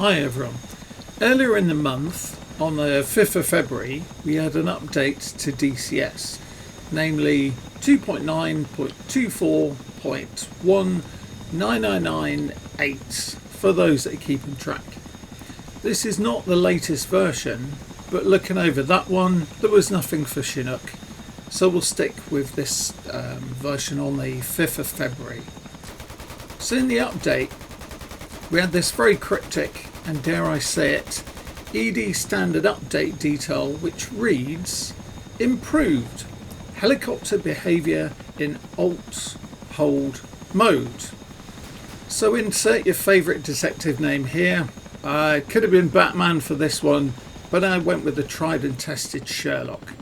Hi everyone. Earlier in the month, on the 5th of February, we had an update to DCS, namely 2.9.24.19998 for those that are keeping track. This is not the latest version, but looking over that one, there was nothing for Chinook, so we'll stick with this version on the 5th of February. So in the update, we had this very cryptic and, dare I say it, ED standard update detail which reads: improved helicopter behaviour in alt hold mode. So insert your favourite detective name here. It could have been Batman for this one, but I went with the tried and tested Sherlock.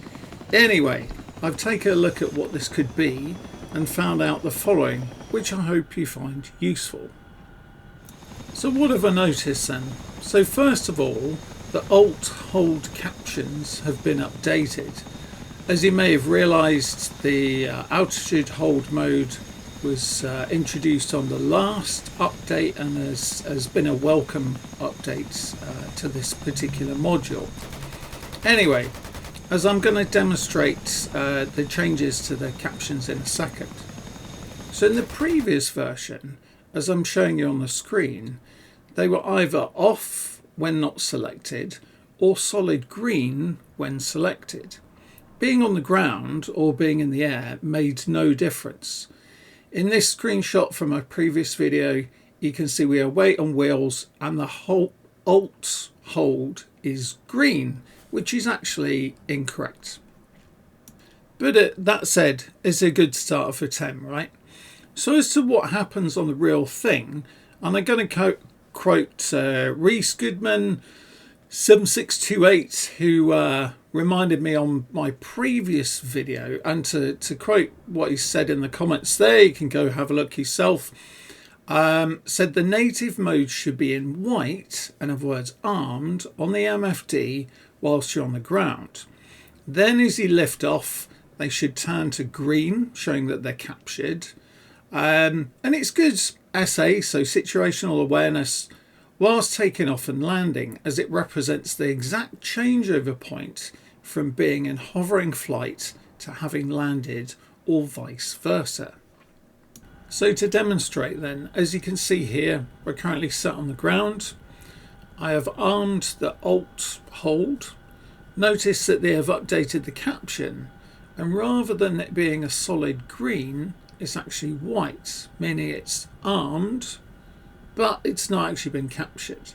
Anyway, I've taken a look at what this could be and found out the following, which I hope you find useful. So what have I noticed then? So first of all, the alt hold captions have been updated. As you may have realised, the altitude hold mode was introduced on the last update and has been a welcome update to this particular module. Anyway, as I'm going to demonstrate the changes to the captions in a second. So in the previous version, as I'm showing you on the screen, they were either off when not selected or solid green when selected. Being on the ground or being in the air made no difference. In this screenshot from my previous video, you can see we are weight on wheels and the whole alt hold is green, which is actually incorrect. But that said, it's a good start for 10, right? So as to what happens on the real thing, and I'm going to quote Reese Goodman 7628, who reminded me on my previous video, and to quote what he said in the comments there, you can go have a look yourself. Said the native mode should be in white, in other words armed, on the MFD whilst you're on the ground. Then as you lift off, they should turn to green, showing that they're captured. And it's good SA, so situational awareness, whilst taking off and landing, as it represents the exact changeover point from being in hovering flight to having landed, or vice versa. So to demonstrate then, as you can see here, we're currently sat on the ground. I have armed the alt hold. Notice that they have updated the caption, and rather than it being a solid green, it's actually white, meaning it's armed, but it's not actually been captured.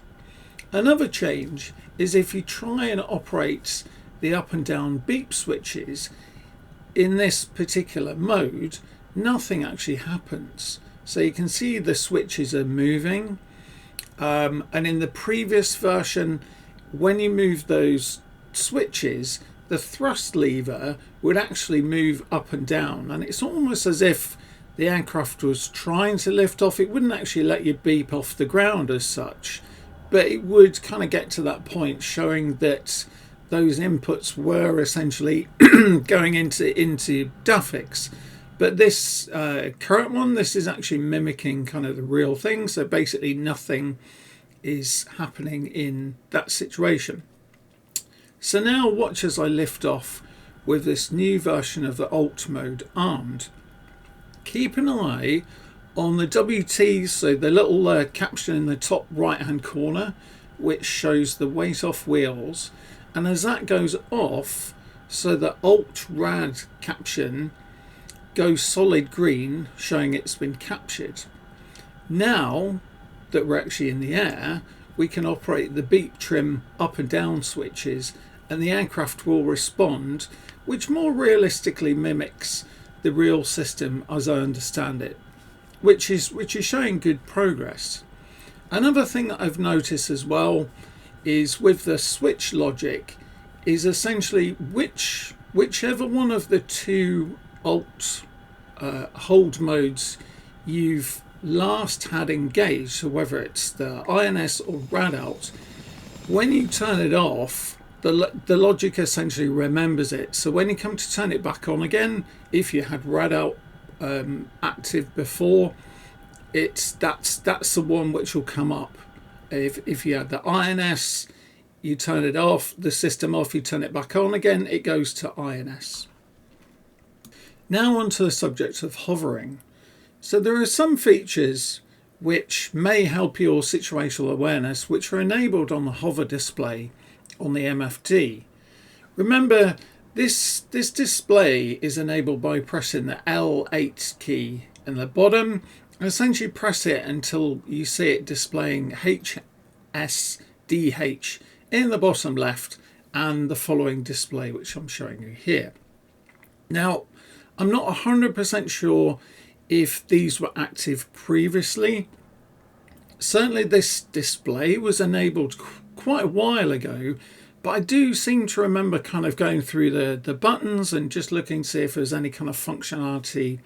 Another change is if you try and operate the up and down beep switches in this particular mode, nothing actually happens. So you can see the switches are moving, and in the previous version, when you move those switches, the thrust lever would actually move up and down, and it's almost as if the aircraft was trying to lift off. It wouldn't actually let you beep off the ground as such, but it would kind of get to that point showing that those inputs were essentially going into DAFCS. But this current one, this is actually mimicking kind of the real thing, so basically nothing is happening in that situation. So now watch as I lift off with this new version of the alt mode armed. Keep an eye on the WTs, so the little caption in the top right hand corner which shows the weight off wheels, and as that goes off, so the alt rad caption goes solid green, showing it's been captured. Now that we're actually in the air, we can operate the beep trim up and down switches and the aircraft will respond, which more realistically mimics the real system as I understand it, which is showing good progress. Another thing that I've noticed as well is with the switch logic is essentially whichever one of the two alt hold modes you've last had engaged, so whether it's the INS or rad out, when you turn it off, the logic essentially remembers it. So when you come to turn it back on again, if you had rad out active before, that's the one which will come up If you had the INS, you turn it off, the system off, you turn it back on again, it goes to INS. Now on to the subject of hovering. So there are some features which may help your situational awareness, which are enabled on the hover display on the MFD. Remember, this display is enabled by pressing the L8 key in the bottom, and essentially press it until you see it displaying HSDH in the bottom left and the following display, which I'm showing you here. Now, I'm not 100% sure if these were active previously. Certainly this display was enabled quite a while ago, but I do seem to remember kind of going through the buttons and just looking to see if there's any kind of functionality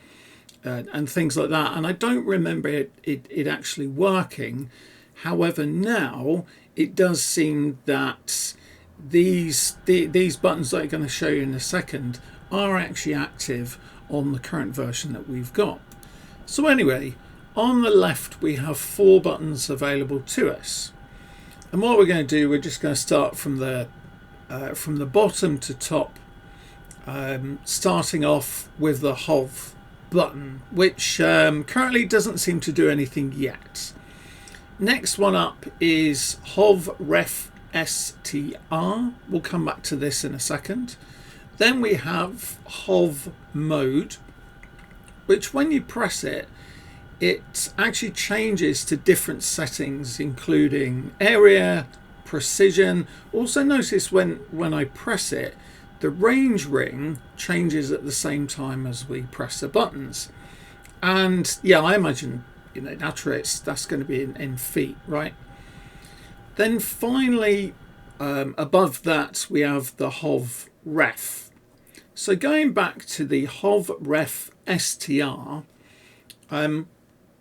and things like that, and I don't remember it actually working. However, now it does seem that these buttons that I'm going to show you in a second are actually active on the current version that we've got. So anyway, on the left we have 4 buttons available to us, and what we're going to do, we're just going to start from the bottom to top, starting off with the HOV button, which currently doesn't seem to do anything yet. Next one up is HOV Ref STR. We'll come back to this in a second. Then we have HOV Mode, which when you press it, it actually changes to different settings, including area, precision. Also notice when I press it, the range ring changes at the same time as we press the buttons. And yeah, I imagine, naturally that's going to be in feet, right? Then finally, above that, we have the HOV Ref. So going back to the HOV Ref STR,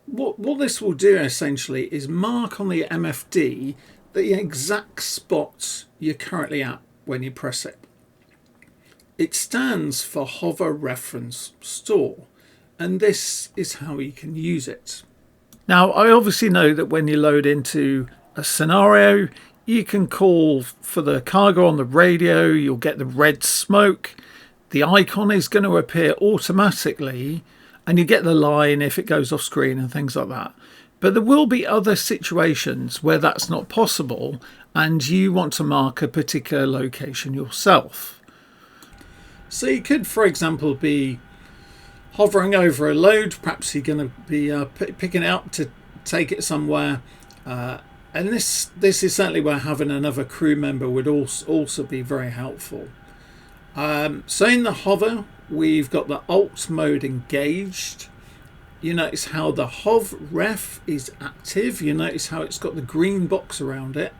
what this will do essentially is mark on the MFD the exact spot you're currently at when you press it. It stands for Hover Reference Store, and this is how you can use it. Now, I obviously know that when you load into a scenario, you can call for the cargo on the radio, you'll get the red smoke, the icon is going to appear automatically, and you get the line if it goes off screen and things like that. But there will be other situations where that's not possible and you want to mark a particular location yourself. So you could, for example, be hovering over a load. Perhaps you're going to be picking it up to take it somewhere. And this is certainly where having another crew member would also be very helpful. So in the hover, we've got the alt mode engaged. You notice how the HOV Ref is active. You notice how it's got the green box around it.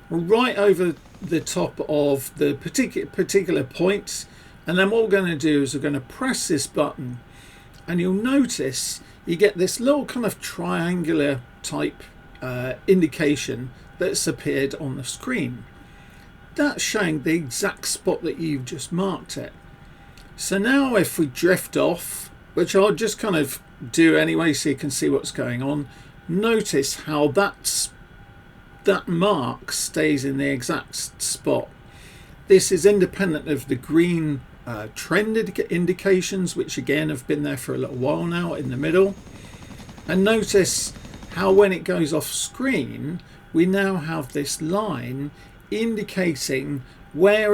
Right over the top of the particular points. And then what we're going to do is we're going to press this button. And you'll notice you get this little kind of triangular type indication that's appeared on the screen. That's showing the exact spot that you've just marked it. So now if we drift off, which I'll just kind of do anyway so you can see what's going on, notice how that mark stays in the exact spot. This is independent of the green trend indications, which again have been there for a little while now in the middle. And notice how when it goes off screen, we now have this line indicating where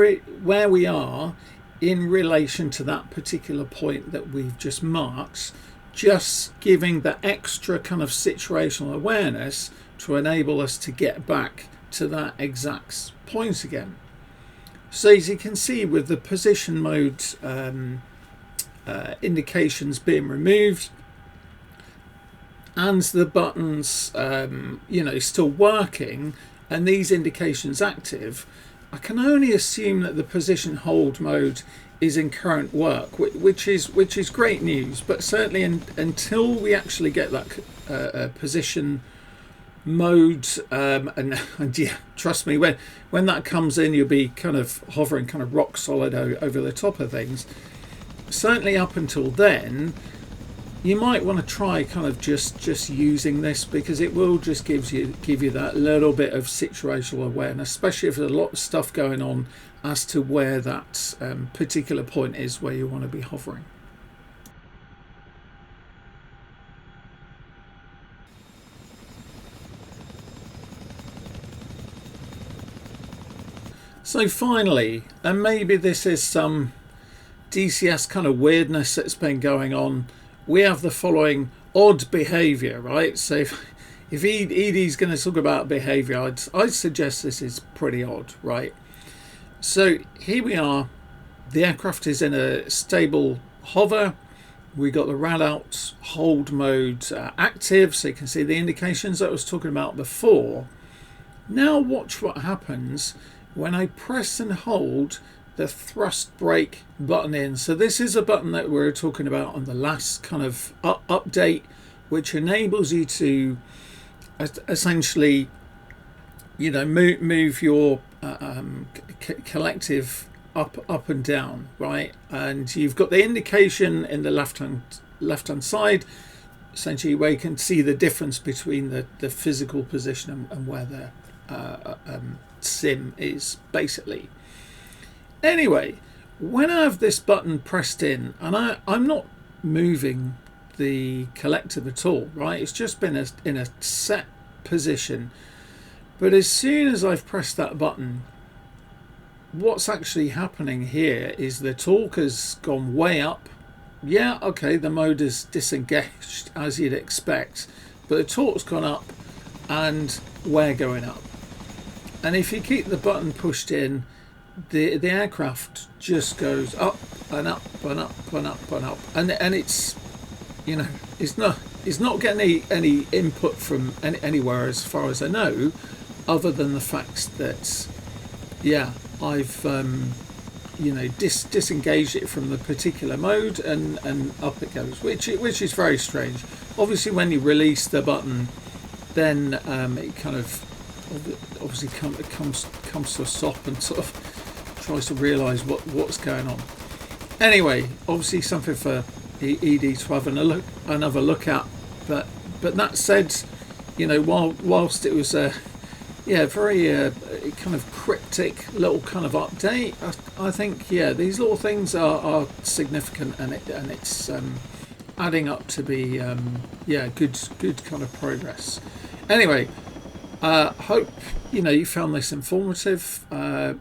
we are in relation to that particular point that we've just marked, just giving the extra kind of situational awareness to enable us to get back to that exact point again. So as you can see, with the position mode indications being removed and the buttons still working and these indications active, I can only assume that the position hold mode is in current work, which is great news. But certainly until we actually get that position mode, and yeah, trust me, when that comes in, you'll be kind of hovering kind of rock solid over the top of things. Certainly up until then, you might want to try kind of just using this, because it will just give you that little bit of situational awareness, especially if there's a lot of stuff going on as to where that particular point is where you want to be hovering. So finally, and maybe this is some DCS kind of weirdness that's been going on, we have the following odd behaviour, right? So if ED's going to talk about behaviour, I'd suggest this is pretty odd, right? So here we are, the aircraft is in a stable hover, we got the rad out hold mode active, so you can see the indications that I was talking about before. Now watch what happens when I press and hold the thrust brake button in. So this is a button that we were talking about on the last kind of update, which enables you to essentially, you know, move your collective up and down, right? And you've got the indication in the left hand side, essentially, where you can see the difference between the physical position and where the sim is, basically. Anyway, when I have this button pressed in, and I'm not moving the collective at all, right? It's just been in a set position. But as soon as I've pressed that button, what's actually happening here is the torque has gone way up. Yeah, okay, the mode is disengaged as you'd expect, but the torque's gone up and we're going up. And if you keep the button pushed in, the aircraft just goes up and up and up and up and up, and it's, you know, it's not getting any input from anywhere as far as I know, other than the fact that, yeah, I've you know, disengaged it from the particular mode, and up it goes, which is very strange. Obviously, when you release the button, then it kind of obviously comes to a stop and sort of tries to realise what's going on. Anyway, obviously something for ED to have another look at. But that said, you know, whilst it was a very kind of cryptic little kind of update, I think, yeah, these little things are significant, and it's adding up to be good kind of progress. Anyway, hope you found this informative.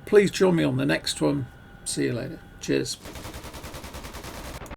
Please join me on the next one. See you later. Cheers.